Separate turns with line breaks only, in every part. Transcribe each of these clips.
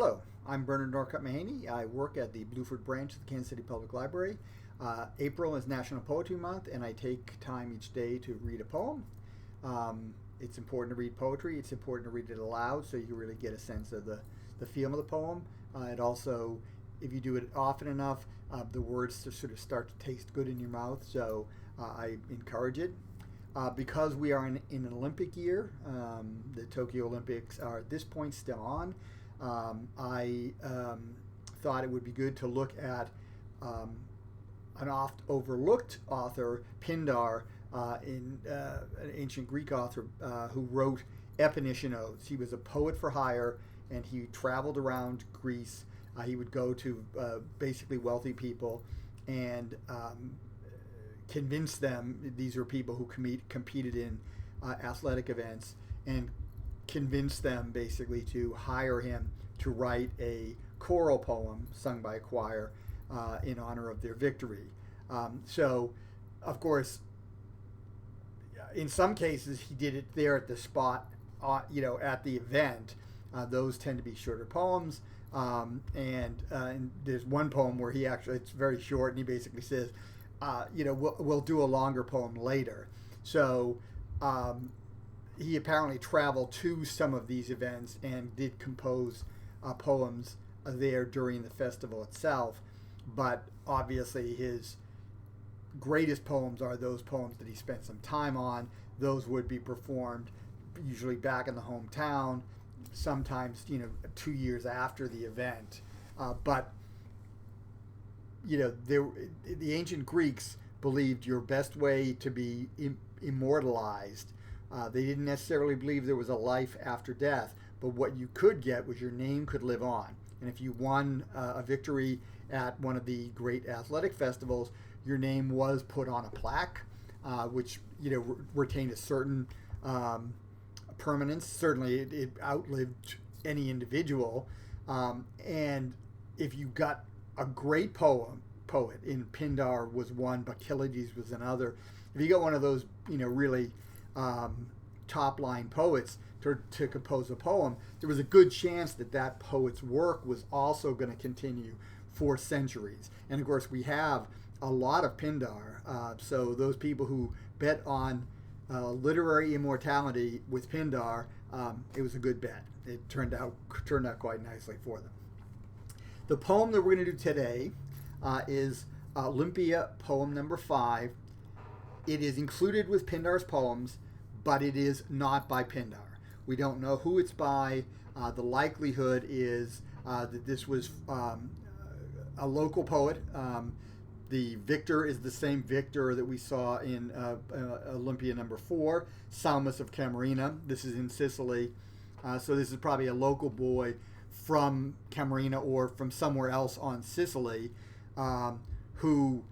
Hello, I'm Bernard Norcott-Mahany. I work at the Blueford branch of the Kansas City Public Library. April is National Poetry Month, and I take time each day to read a poem. It's important to read poetry. It's important to read it aloud so you really get a sense of the feel of the poem. It also, if you do it often enough, the words sort of start to taste good in your mouth, so I encourage it. Because we are in an Olympic year, the Tokyo Olympics are at this point still on. I thought it would be good to look at an oft overlooked author, Pindar, an ancient Greek author who wrote epinician odes. He was a poet for hire, and he traveled around Greece. He would go to basically wealthy people and convince them, these were people who competed in athletic events, and convince them basically to hire him to write a choral poem sung by a choir in honor of their victory. So, of course, in some cases he did it there at the spot, at the event. Those tend to be shorter poems, and there's one poem where it's very short, and he basically says, we'll do a longer poem later. So he apparently traveled to some of these events and did compose poems there during the festival itself. But obviously his greatest poems are those poems that he spent some time on. Those would be performed usually back in the hometown, sometimes 2 years after the event. But the ancient Greeks believed your best way to be immortalized. They didn't necessarily believe there was a life after death, but what you could get was your name could live on. And if you won a victory at one of the great athletic festivals, your name was put on a plaque, which retained a certain permanence. Certainly, it outlived any individual. And if you got a great poet, in Pindar was one, Bacchylides was another. If you got one of those, really top line poets to compose a poem, there was a good chance that poet's work was also going to continue for centuries. And of course, we have a lot of Pindar. So those people who bet on literary immortality with Pindar, it was a good bet. It turned out quite nicely for them. The poem that we're going to do today is Olympia, poem number 5. It is included with Pindar's poems, but it is not by Pindar. We don't know who it's by. The likelihood is that this was a local poet. The victor is the same victor that we saw in Olympia number 4, Psaumis of Camarina. This is in Sicily. So this is probably a local boy from Camarina or from somewhere else on Sicily who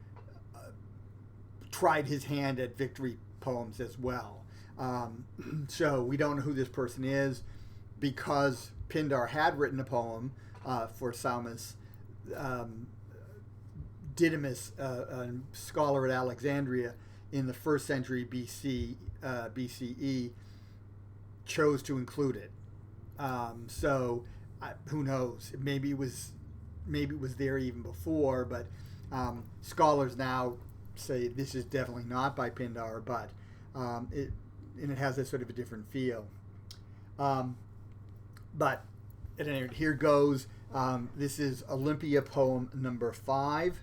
tried his hand at victory poems as well. So we don't know who this person is. Because Pindar had written a poem for Psaumis, Didymus, a scholar at Alexandria in the 1st century BCE, chose to include it. So who knows? Maybe it was there even before, but scholars now say this is definitely not by Pindar, but it has a sort of a different feel. But at any rate, here goes. This is Olympia, poem number 5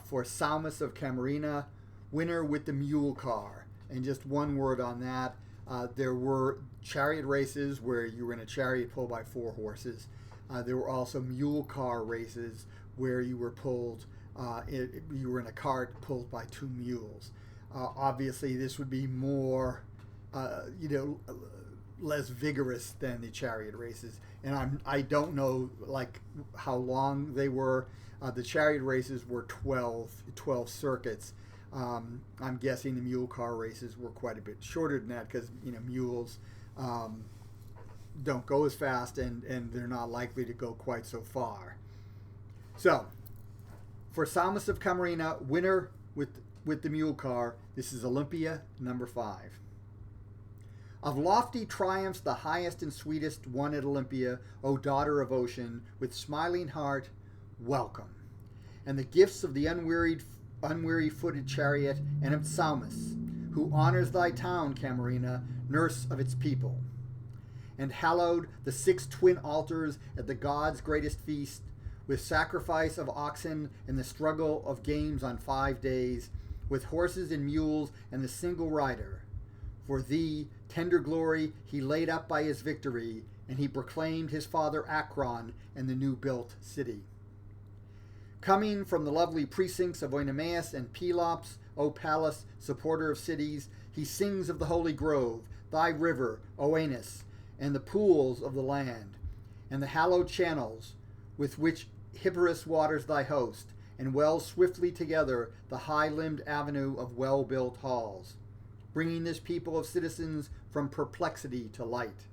for Psaumis of Camarina, winner with the mule car. And just one word on that. There were chariot races where you were in a chariot pulled by 4 horses. There were also mule car races where you were you were in a cart pulled by 2 mules. Obviously, this would be more, less vigorous than the chariot races, and I don't know how long they were. The chariot races were 12 circuits. I'm guessing the mule car races were quite a bit shorter than that because mules don't go as fast and they're not likely to go quite so far. So for Psaumis of Camarina, winner with the mule car, this is Olympia number 5. Of lofty triumphs the highest and sweetest won at Olympia, O daughter of ocean, with smiling heart, welcome. And the gifts of the unweary-footed chariot, and of Psaumis, who honors thy town, Camarina, nurse of its people. And hallowed the 6 twin altars at the gods' greatest feast, with sacrifice of oxen and the struggle of games on 5 days, with horses and mules and the single rider. For thee, tender glory, he laid up by his victory, and he proclaimed his father Akron and the new-built city. Coming from the lovely precincts of Oenomaus and Pelops, O Pallas, supporter of cities, he sings of the holy grove, thy river, Oenus, and the pools of the land, and the hallowed channels with which Hyperus waters thy host, and wells swiftly together the high-limbed avenue of well-built halls, bringing this people of citizens from perplexity to light.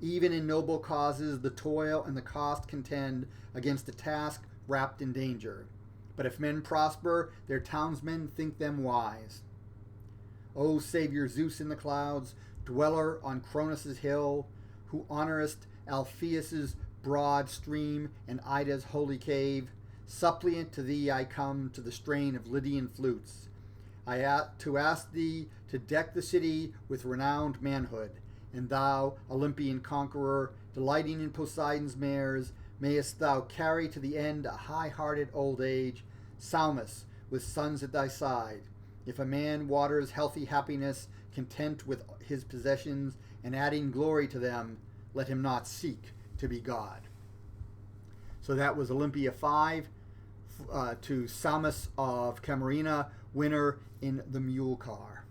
Even in noble causes the toil and the cost contend against a task wrapped in danger. But if men prosper, their townsmen think them wise. O Saviour Zeus in the clouds, dweller on Cronus' hill, who honorest Alpheus' broad stream and Ida's holy cave, suppliant to thee I come to the strain of Lydian flutes. To ask thee to deck the city with renowned manhood, and thou, Olympian conqueror, delighting in Poseidon's mares, mayest thou carry to the end a high-hearted old age, Psaumis, with sons at thy side. If a man waters healthy happiness, content with his possessions, and adding glory to them, let him not seek to be God. So that was Olympia 5 to Psaumis of Camarina, winner in the mule car.